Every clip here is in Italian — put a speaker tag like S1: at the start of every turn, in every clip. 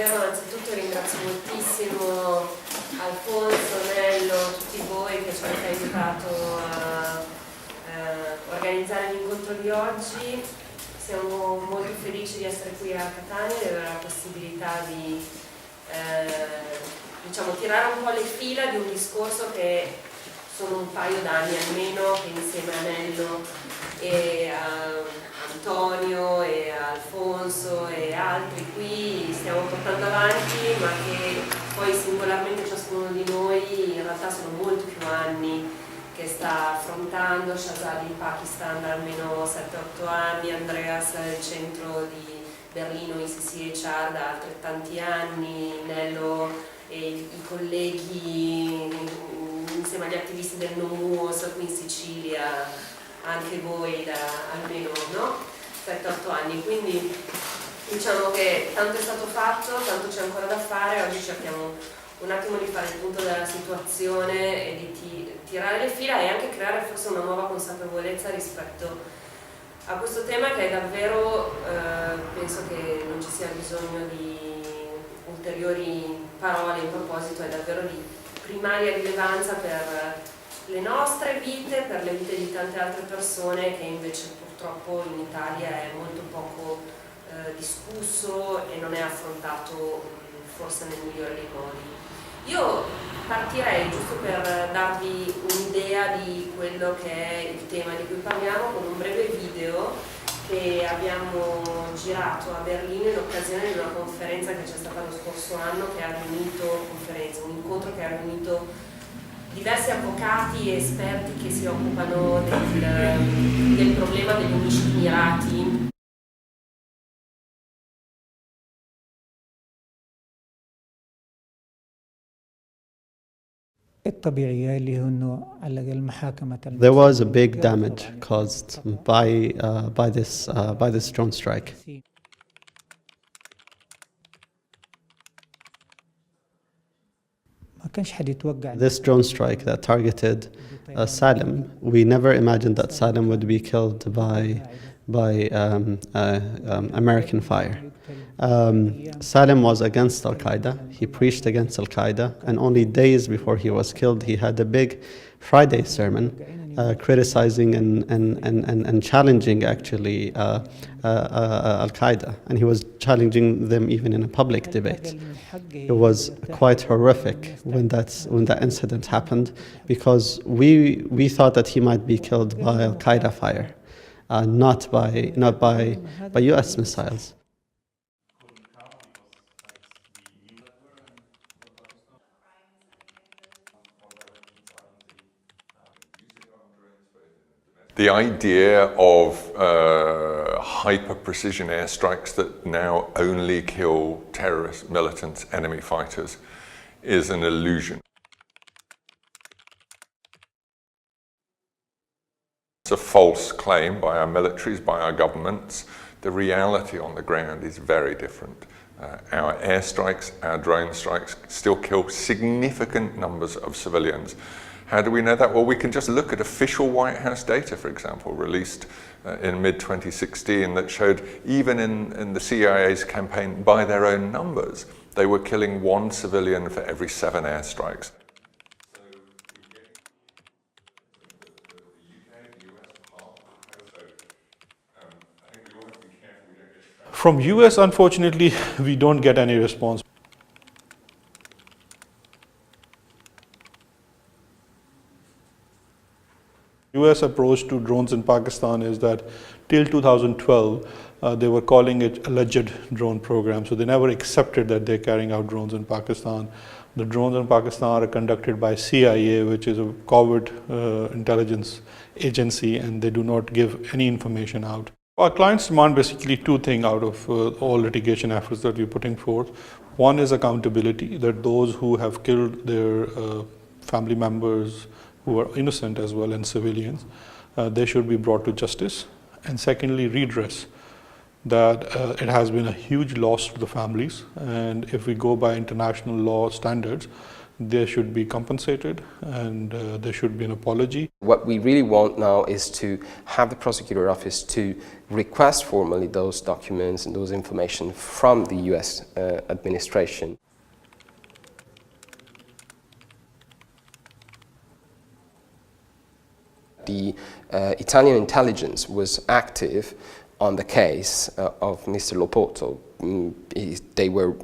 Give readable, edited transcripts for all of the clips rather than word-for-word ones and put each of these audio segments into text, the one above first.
S1: davvero innanzitutto ringrazio moltissimo Alfonso, Nello, tutti voi che ci avete aiutato a organizzare l'incontro di oggi. Siamo molto felici di essere qui a Catania e di avere la possibilità di diciamo, tirare un po' le fila di un discorso che sono un paio d'anni almeno che insieme a Nello e a Antonio e a Alfonso e altri qui stiamo portando avanti, ma che poi singolarmente ciascuno di noi in realtà sono molti più anni che sta affrontando. Shazad in Pakistan da almeno 7-8 anni, Andreas del Centro di Berlino ECCHR da altrettanti anni, Nello e i colleghi insieme agli attivisti del No Muos qui in Sicilia, anche voi da almeno 7-8 anni, quindi diciamo che tanto è stato fatto, tanto c'è ancora da fare. Oggi cerchiamo un attimo di fare il punto della situazione e di tirare le fila e anche creare forse una nuova consapevolezza rispetto a questo tema che è davvero, penso che non ci sia bisogno di ulteriori parole in proposito, è davvero di primaria rilevanza per le nostre vite, per le vite di tante altre persone, che invece purtroppo in Italia è molto poco discusso e non è affrontato forse nel migliore dei modi. Io partirei giusto per darvi un'idea di quello che è il tema di cui parliamo con un breve video che abbiamo girato a Berlino in occasione di una conferenza che c'è stata lo scorso anno, che ha riunito, un incontro che ha riunito diversi avvocati e esperti che si occupano del problema degli omicidi mirati.
S2: There was a big damage caused by this drone strike. This drone strike that targeted Salem, we never imagined that Salem would be killed by American fire. Salem was against Al-Qaeda. He preached against Al-Qaeda, and only days before he was killed, he had a big Friday sermon criticizing and challenging actually Al-Qaeda, and he was challenging them even in a public debate. It was quite horrific when that incident happened, because we thought that he might be killed by Al-Qaeda fire, not by U.S. missiles.
S3: The idea of hyper-precision airstrikes that now only kill terrorist, militant, enemy fighters is an illusion. It's a false claim by our militaries, by our governments. The reality on the ground is very different. Our airstrikes, our drone strikes still kill significant numbers of civilians. How do we know that? Well, we can just look at official White House data, for example, released in mid-2016 that showed even in the CIA's campaign, by their own numbers, they were killing 1 civilian for every 7 airstrikes.
S4: From US, unfortunately, we don't get any response. US approach to drones in Pakistan is that till 2012, they were calling it alleged drone program. So they never accepted that they're carrying out drones in Pakistan. The drones in Pakistan are conducted by CIA, which is a covert intelligence agency, and they do not give any information out. Our clients demand basically 2 things out of all litigation efforts that we're putting forth. One is accountability, that those who have killed their family members, who are innocent as well and civilians, they should be brought to justice. And secondly, redress, that it has been a huge loss to the families, and if we go by international law standards, they should be compensated and there should be an apology.
S5: What we really want now is to have the prosecutor office to request formally those documents and those information from the US administration. The Italian intelligence was active on the case of Mr. Lopoto. They were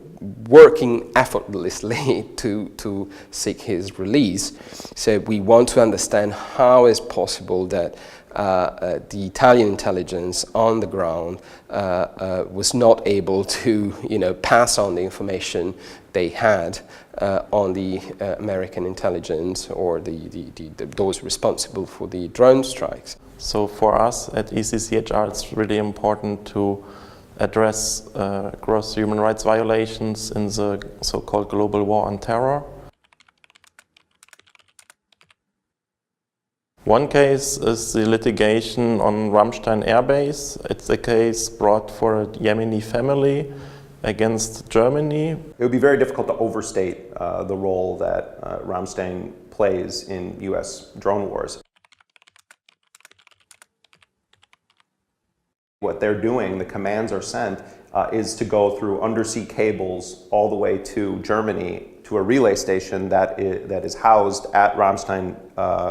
S5: working effortlessly to seek his release. So we want to understand how it's possible that the Italian intelligence on the ground was not able to, pass on the information they had on the American intelligence or those responsible for the drone strikes.
S6: So for us at ECCHR, it's really important to address gross human rights violations in the so-called global war on terror. One case is the litigation on Ramstein Air Base. It's a case brought for a Yemeni family against Germany.
S7: It would be very difficult to overstate the role that Ramstein plays in US drone wars. What they're doing, the commands are sent, is to go through undersea cables all the way to Germany to a relay station that is housed at Ramstein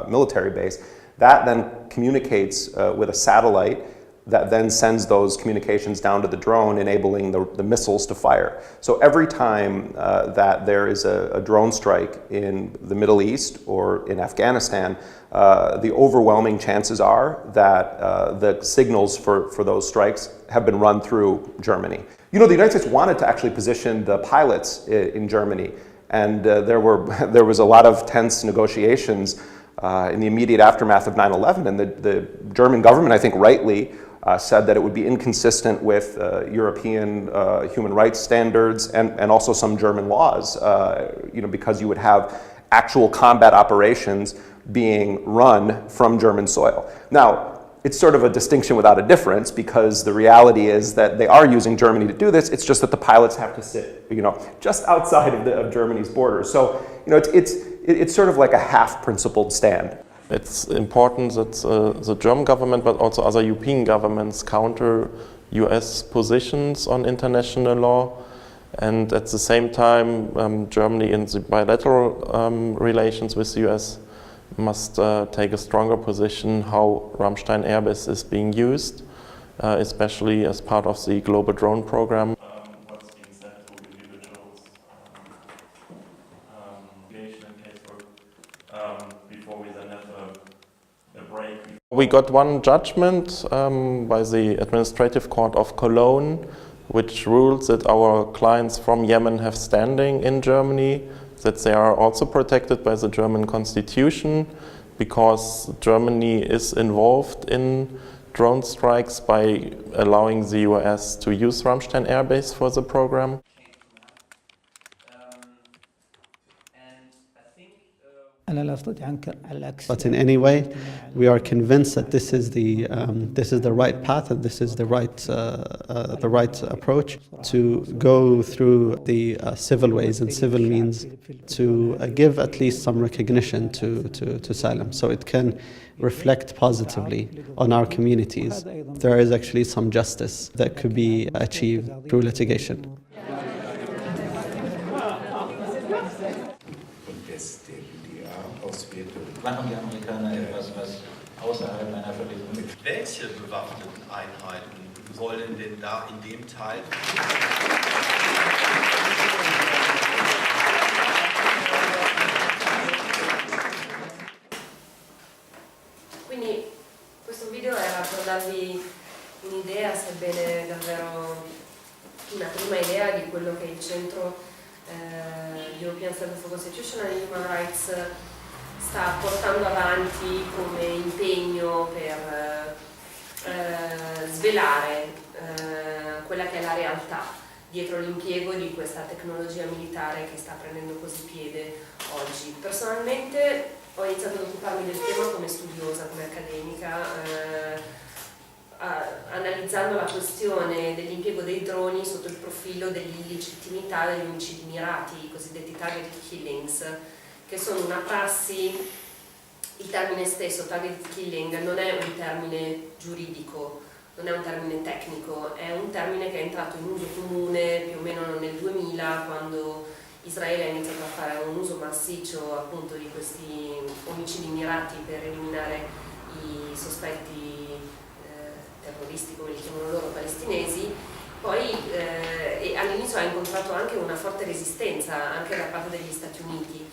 S7: military base. That then communicates with a satellite that then sends those communications down to the drone, enabling the missiles to fire. So every time that there is a drone strike in the Middle East or in Afghanistan, the overwhelming chances are that the signals for those strikes have been run through Germany. The United States wanted to actually position the pilots in Germany, and there was a lot of tense negotiations in the immediate aftermath of 9/11, and the German government, I think rightly, said that it would be inconsistent with European human rights standards and also some German laws, because you would have actual combat operations being run from German soil. Now, it's sort of a distinction without a difference, because the reality is that they are using Germany to do this. It's just that the pilots have to sit, just outside of Germany's borders. So, it's sort of like a half-principled stand.
S6: It's important that the German government, but also other European governments, counter US positions on international law. And at the same time, Germany in the bilateral relations with the US must take a stronger position how Ramstein Air Base is being used, especially as part of the global drone program. What's being said to individuals, litigation and casework, before we then have a break. We got one judgment by the Administrative Court of Cologne, which rules that our clients from Yemen have standing in Germany, that they are also protected by the German constitution, because Germany is involved in drone strikes by allowing the US to use Ramstein Air Base for the program.
S2: But in any way, we are convinced that this is the right path, and this is the right approach to go through the civil ways and civil means to give at least some recognition to Salem, so it can reflect positively on our communities. There is actually some justice that could be achieved through litigation.
S8: Machen die Amerikaner etwas, was außerhalb einer Verlegung liegt?
S9: Welche bewaffneten Einheiten sollen denn da in dem Teil?
S1: Quindi questo video era per darvi un'idea, sebbene davvero una prima idea di quello che il Centro European Center for Constitutional and Human Rights sta portando avanti come impegno per svelare quella che è la realtà dietro l'impiego di questa tecnologia militare che sta prendendo così piede oggi. Personalmente ho iniziato ad occuparmi del tema come studiosa, come accademica, analizzando la questione dell'impiego dei droni sotto il profilo dell'illegittimità degli omicidi mirati, i cosiddetti target killings, che sono una prassi. Il termine stesso, target killing, non è un termine giuridico, non è un termine tecnico, è un termine che è entrato in uso comune più o meno nel 2000, quando Israele ha iniziato a fare un uso massiccio appunto di questi omicidi mirati per eliminare i sospetti terroristi, come li chiamano loro, palestinesi. Poi all'inizio ha incontrato anche una forte resistenza anche da parte degli Stati Uniti.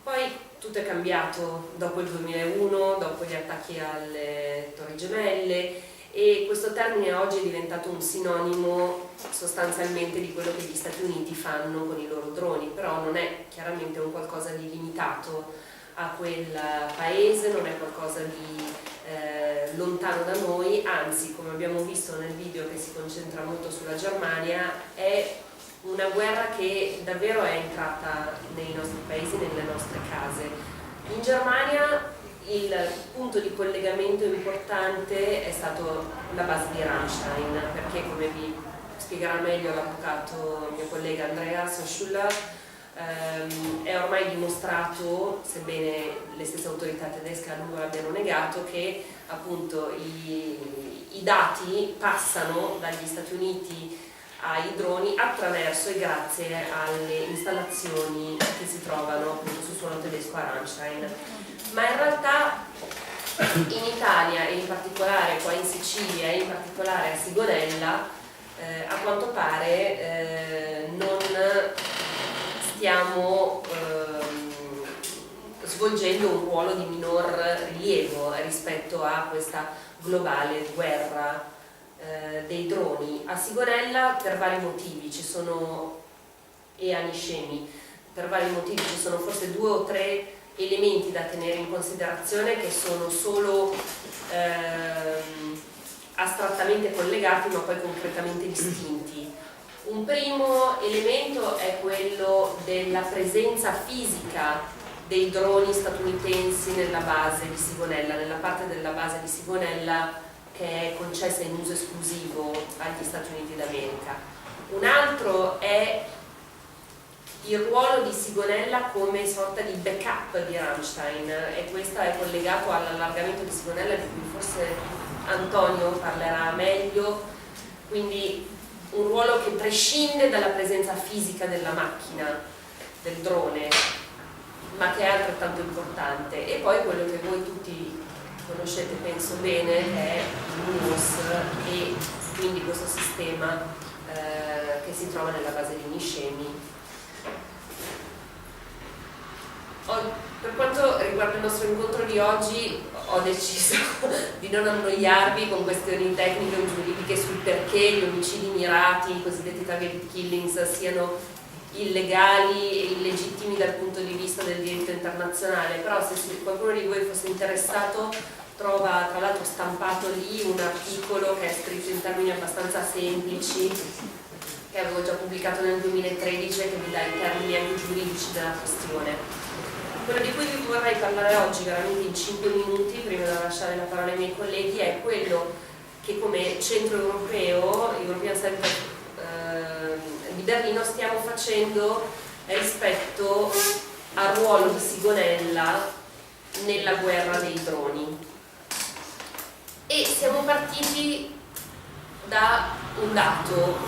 S1: Poi tutto è cambiato dopo il 2001, dopo gli attacchi alle Torri Gemelle, e questo termine oggi è diventato un sinonimo sostanzialmente di quello che gli Stati Uniti fanno con i loro droni, però non è chiaramente un qualcosa di limitato a quel paese, non è qualcosa di lontano da noi, anzi, come abbiamo visto nel video che si concentra molto sulla Germania, è una guerra che davvero è entrata nei nostri paesi, nelle nostre case. In Germania il punto di collegamento importante è stato la base di Ramstein, perché, come vi spiegherà meglio l'avvocato mio collega Andreas Schuller, è ormai dimostrato, sebbene le stesse autorità tedesche a lungo l'abbiano negato, che appunto i dati passano dagli Stati Uniti ai droni attraverso e grazie alle installazioni che si trovano appunto sul suolo tedesco a Ramstein. Ma in realtà in Italia, e in particolare qua in Sicilia e in particolare a Sigonella, a quanto pare non stiamo svolgendo un ruolo di minor rilievo rispetto a questa globale guerra dei droni. A Sigonella per vari motivi e a Niscemi per vari motivi ci sono forse 2 o 3 elementi da tenere in considerazione, che sono solo astrattamente collegati ma poi concretamente distinti. Un primo elemento è quello della presenza fisica dei droni statunitensi nella base di Sigonella, nella parte della base di Sigonella che è concessa in uso esclusivo agli Stati Uniti d'America. Un altro è il ruolo di Sigonella come sorta di backup di Ramstein, e questo è collegato all'allargamento di Sigonella, di cui forse Antonio parlerà meglio. Quindi un ruolo che prescinde dalla presenza fisica della macchina, del drone, ma che è altrettanto importante. E poi quello che voi tutti conoscete, penso bene, che è il Muos, e quindi questo sistema che si trova nella base di Niscemi. Per quanto riguarda il nostro incontro di oggi, ho deciso di non annoiarvi con questioni tecniche o giuridiche sul perché gli omicidi mirati, i cosiddetti target killings, siano illegali e illegittimi dal punto di vista del diritto internazionale. Però se qualcuno di voi fosse interessato, trova tra l'altro stampato lì un articolo che è scritto in termini abbastanza semplici, che avevo già pubblicato nel 2013 e che vi dà i termini anche giuridici della questione. Quello di cui vi vorrei parlare oggi veramente in 5 minuti, prima di lasciare la parola ai miei colleghi, è quello che come Centro europeo, European Center di Berlino, stiamo facendo rispetto al ruolo di Sigonella nella guerra dei droni. E siamo partiti da un dato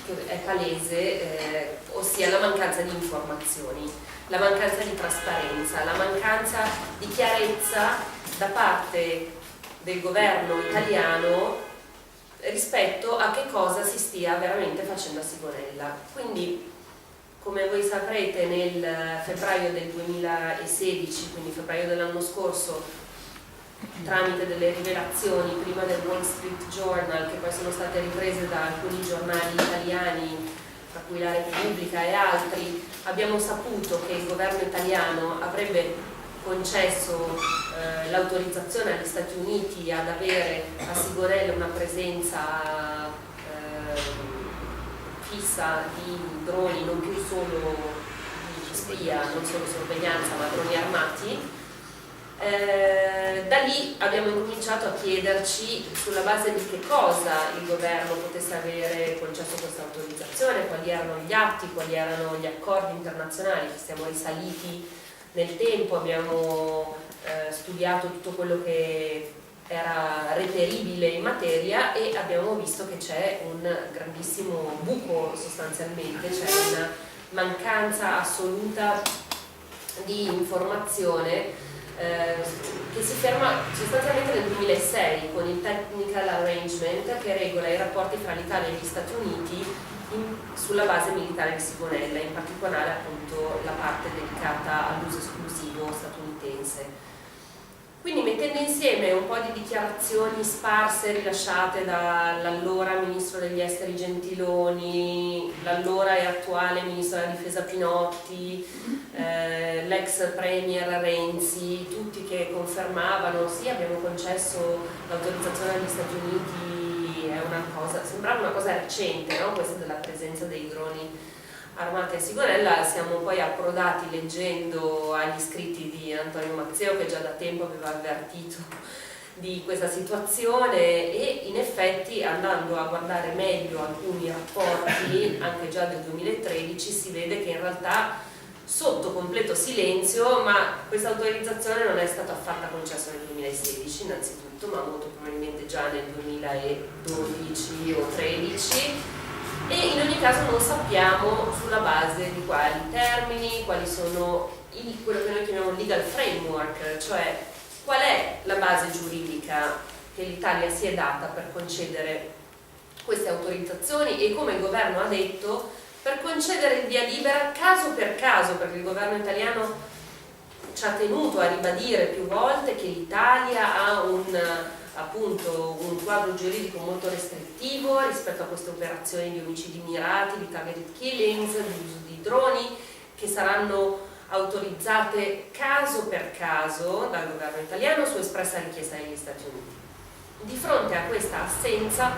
S1: che è palese, ossia la mancanza di informazioni, la mancanza di trasparenza, la mancanza di chiarezza da parte del governo italiano rispetto a che cosa si stia veramente facendo a Sigonella. Quindi, come voi saprete, nel febbraio del 2016, quindi febbraio dell'anno scorso, tramite delle rivelazioni prima del Wall Street Journal, che poi sono state riprese da alcuni giornali italiani, tra cui la Repubblica e altri, abbiamo saputo che il governo italiano avrebbe concesso l'autorizzazione agli Stati Uniti ad avere a Sigonella una presenza fissa di droni, non più solo di spia, non solo sorveglianza, ma droni armati. Da lì abbiamo incominciato a chiederci sulla base di che cosa il governo potesse avere concesso questa autorizzazione, quali erano gli atti, quali erano gli accordi internazionali. Siamo risaliti nel tempo, abbiamo studiato tutto quello che era reperibile in materia e abbiamo visto che c'è un grandissimo buco sostanzialmente, c'è una mancanza assoluta di informazione che si ferma sostanzialmente nel 2006 con il Technical Arrangement che regola i rapporti fra l'Italia e gli Stati Uniti sulla base militare di Sigonella, in particolare appunto la parte dedicata all'uso esclusivo statunitense. Quindi mettendo insieme un po' di dichiarazioni sparse rilasciate dall'allora Ministro degli Esteri Gentiloni, l'allora e attuale Ministro della Difesa Pinotti, l'ex Premier Renzi, tutti che confermavano sì, abbiamo concesso l'autorizzazione agli Stati Uniti, è una cosa, sembrava una cosa recente, no? Questa della presenza dei droni armati a Sigonella. Siamo poi approdati leggendo agli scritti di Antonio Mazzeo, che già da tempo aveva avvertito di questa situazione, e in effetti andando a guardare meglio alcuni rapporti anche già del 2013 si vede che in realtà sotto completo silenzio, ma questa autorizzazione non è stata affatta concessa nel 2016 innanzitutto, ma molto probabilmente già nel 2012 o 2013. E in ogni caso non sappiamo sulla base di quali termini, quali sono quello che noi chiamiamo legal framework, cioè qual è la base giuridica che l'Italia si è data per concedere queste autorizzazioni e, come il governo ha detto, per concedere il via libera caso per caso, perché il governo italiano ci ha tenuto a ribadire più volte che l'Italia ha appunto un quadro giuridico molto restrittivo rispetto a queste operazioni di omicidi mirati, di targeted killings, di uso di droni, che saranno autorizzate caso per caso dal governo italiano su espressa richiesta degli Stati Uniti. Di fronte a questa assenza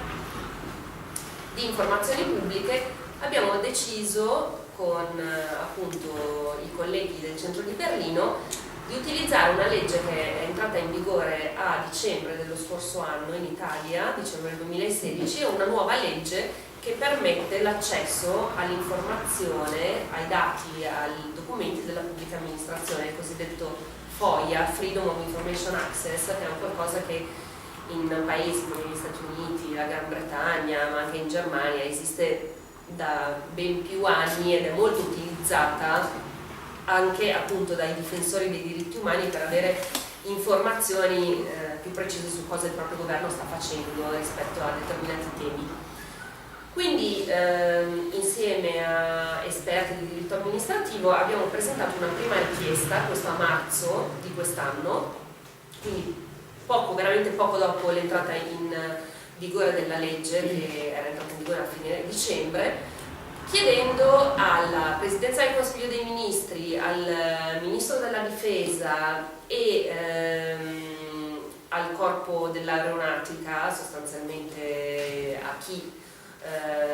S1: di informazioni pubbliche abbiamo deciso con appunto i colleghi del Centro di Berlino di utilizzare una legge che è entrata in vigore a dicembre dello scorso anno in Italia, dicembre 2016, una nuova legge che permette l'accesso all'informazione, ai dati, ai documenti della pubblica amministrazione, il cosiddetto FOIA, Freedom of Information Access, che è un qualcosa che in paesi come gli Stati Uniti, la Gran Bretagna, ma anche in Germania esiste da ben più anni ed è molto utilizzata anche appunto dai difensori dei diritti umani per avere informazioni più precise su cosa il proprio governo sta facendo rispetto a determinati temi. Quindi insieme a esperti di diritto amministrativo abbiamo presentato una prima richiesta, questo a marzo di quest'anno, quindi veramente poco dopo l'entrata in vigore della legge, che era entrata in vigore a fine dicembre, chiedendo alla Presidenza del Consiglio dei Ministri, al Ministro della Difesa e al Corpo dell'Aeronautica, sostanzialmente a chi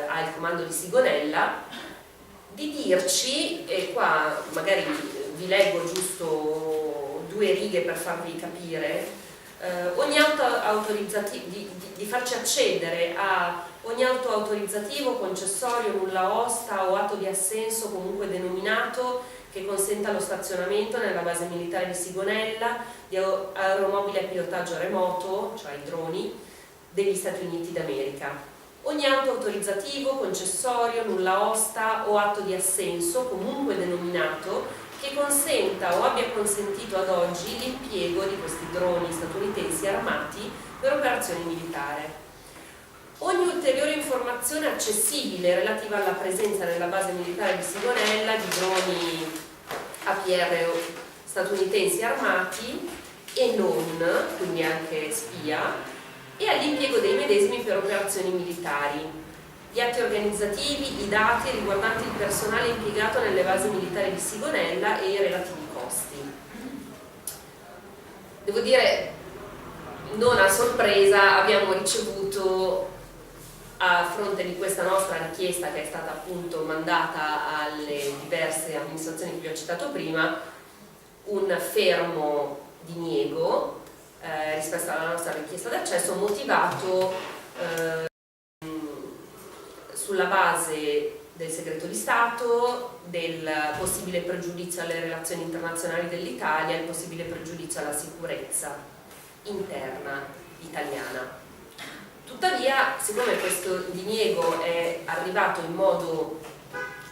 S1: ha il comando di Sigonella, di dirci, e qua magari vi leggo giusto 2 righe per farvi capire, di farci accedere a ogni atto autorizzativo, concessorio, nulla osta o atto di assenso comunque denominato che consenta lo stazionamento nella base militare di Sigonella di aeromobili a pilotaggio remoto, cioè i droni, degli Stati Uniti d'America. Ogni atto autorizzativo, concessorio, nulla osta o atto di assenso comunque denominato che consenta o abbia consentito ad oggi l'impiego di questi droni statunitensi armati per operazioni militari. Ogni ulteriore informazione accessibile relativa alla presenza nella base militare di Sigonella di droni APR statunitensi armati e non, quindi anche spia, e all'impiego dei medesimi per operazioni militari. Gli atti organizzativi, i dati riguardanti il personale impiegato nelle basi militari di Sigonella e i relativi costi. Devo dire, non a sorpresa, abbiamo ricevuto, a fronte di questa nostra richiesta che è stata appunto mandata alle diverse amministrazioni che vi ho citato prima, un fermo diniego rispetto alla nostra richiesta d'accesso, motivato sulla base del segreto di Stato, del possibile pregiudizio alle relazioni internazionali dell'Italia, il possibile pregiudizio alla sicurezza interna italiana. Tuttavia, siccome questo diniego è arrivato in modo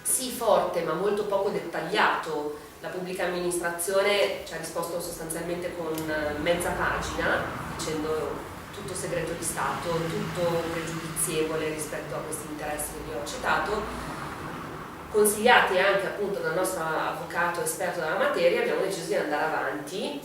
S1: sì forte ma molto poco dettagliato, la pubblica amministrazione ci ha risposto sostanzialmente con mezza pagina, dicendo tutto segreto di Stato, tutto pregiudizievole rispetto a questi interessi che vi ho citato, consigliati anche appunto dal nostro avvocato esperto della materia, abbiamo deciso di andare avanti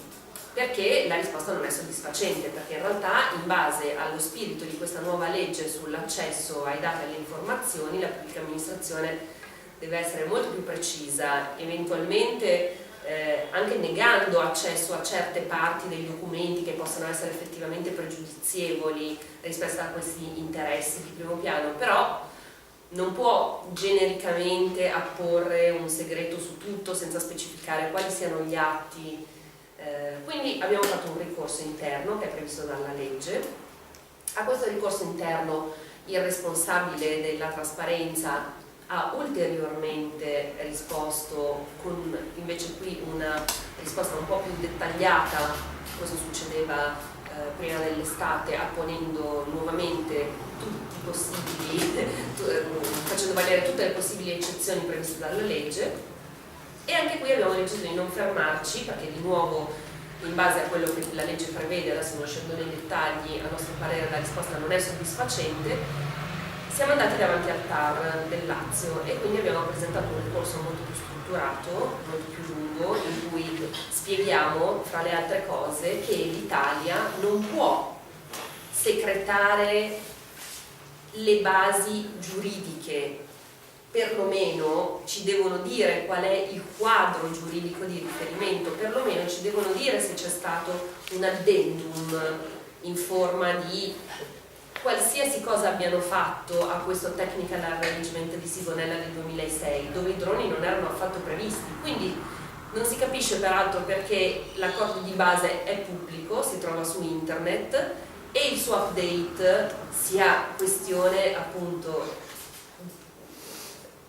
S1: perché la risposta non è soddisfacente, perché in realtà in base allo spirito di questa nuova legge sull'accesso ai dati e alle informazioni la pubblica amministrazione deve essere molto più precisa, eventualmente anche negando accesso a certe parti dei documenti che possano essere effettivamente pregiudizievoli rispetto a questi interessi di primo piano, però non può genericamente apporre un segreto su tutto senza specificare quali siano gli atti. Quindi abbiamo fatto un ricorso interno che è previsto dalla legge. A questo ricorso interno il responsabile della trasparenza ha ulteriormente risposto con invece qui una risposta un po' più dettagliata, cosa succedeva prima dell'estate, apponendo nuovamente tutti i possibili, facendo valere tutte le possibili eccezioni previste dalla legge. E anche qui abbiamo deciso di non fermarci, perché di nuovo in base a quello che la legge prevede, adesso non scendo nei dettagli, a nostro parere la risposta non è soddisfacente. Siamo andati davanti al TAR del Lazio e quindi abbiamo presentato un ricorso molto più strutturato, molto più lungo, in cui spieghiamo, fra le altre cose, che l'Italia non può secretare le basi giuridiche, perlomeno ci devono dire qual è il quadro giuridico di riferimento, perlomeno ci devono dire se c'è stato un addendum in forma di qualsiasi cosa abbiano fatto a questo technical arrangement di Sigonella del 2006, dove i droni non erano affatto previsti. Quindi non si capisce peraltro perché l'accordo di base è pubblico, si trova su internet, e il suo update sia questione appunto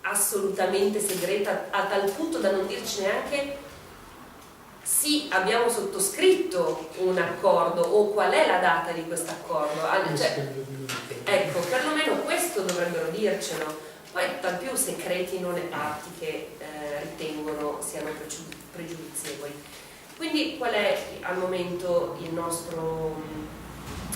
S1: assolutamente segreta, a tal punto da non dirci neanche sì, abbiamo sottoscritto un accordo o qual è la data di questo accordo. Cioè, ecco, perlomeno questo dovrebbero dircelo. Poi tal più secretino le parti che ritengono siano pregiudizievoli. Quindi qual è al momento il nostro...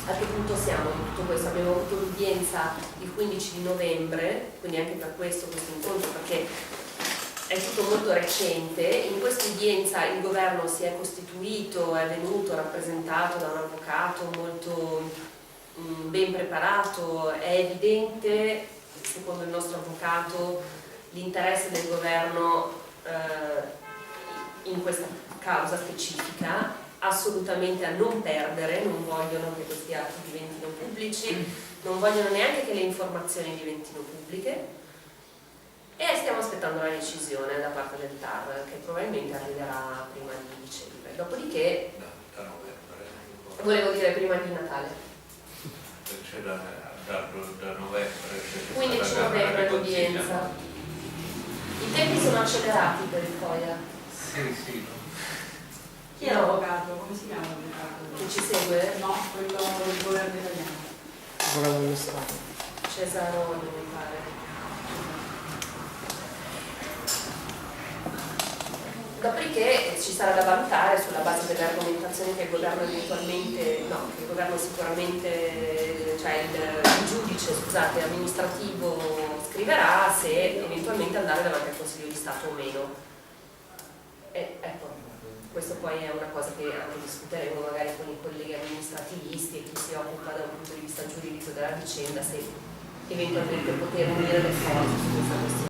S1: A che punto siamo in tutto questo? Abbiamo avuto l'udienza il 15 di novembre, quindi anche per questo incontro, perché è tutto molto recente. In questa udienza il governo si è costituito, è venuto rappresentato da un avvocato molto ben preparato. È evidente, secondo il nostro avvocato, l'interesse del governo in questa causa specifica, assolutamente a non perdere, non vogliono che questi atti diventino pubblici, non vogliono neanche che le informazioni diventino pubbliche, e stiamo aspettando la decisione da parte del TAR, che probabilmente arriverà prima di dicembre. Dopodiché, volevo dire prima di Natale.
S9: C'è da novembre.
S1: 15 novembre l'udienza. I tempi sono accelerati per il FOIA.
S9: Sì.
S10: Chi è l'avvocato? Come si chiama l'avvocato?
S1: Che ci segue?
S10: No, quello del governo italiano.
S11: Avvocato dello Stato.
S1: Cesarone, mi pare. Dopodiché ci sarà da valutare sulla base delle argomentazioni che il governo eventualmente, no, che il governo sicuramente, cioè il giudice, scusate, amministrativo scriverà, se eventualmente andare davanti al Consiglio di Stato o meno. E ecco, questo poi è una cosa che anche discuteremo magari con i colleghi amministrativisti e chi si occupa da un punto di vista giuridico della vicenda, se eventualmente poter unire le forze su questa questione.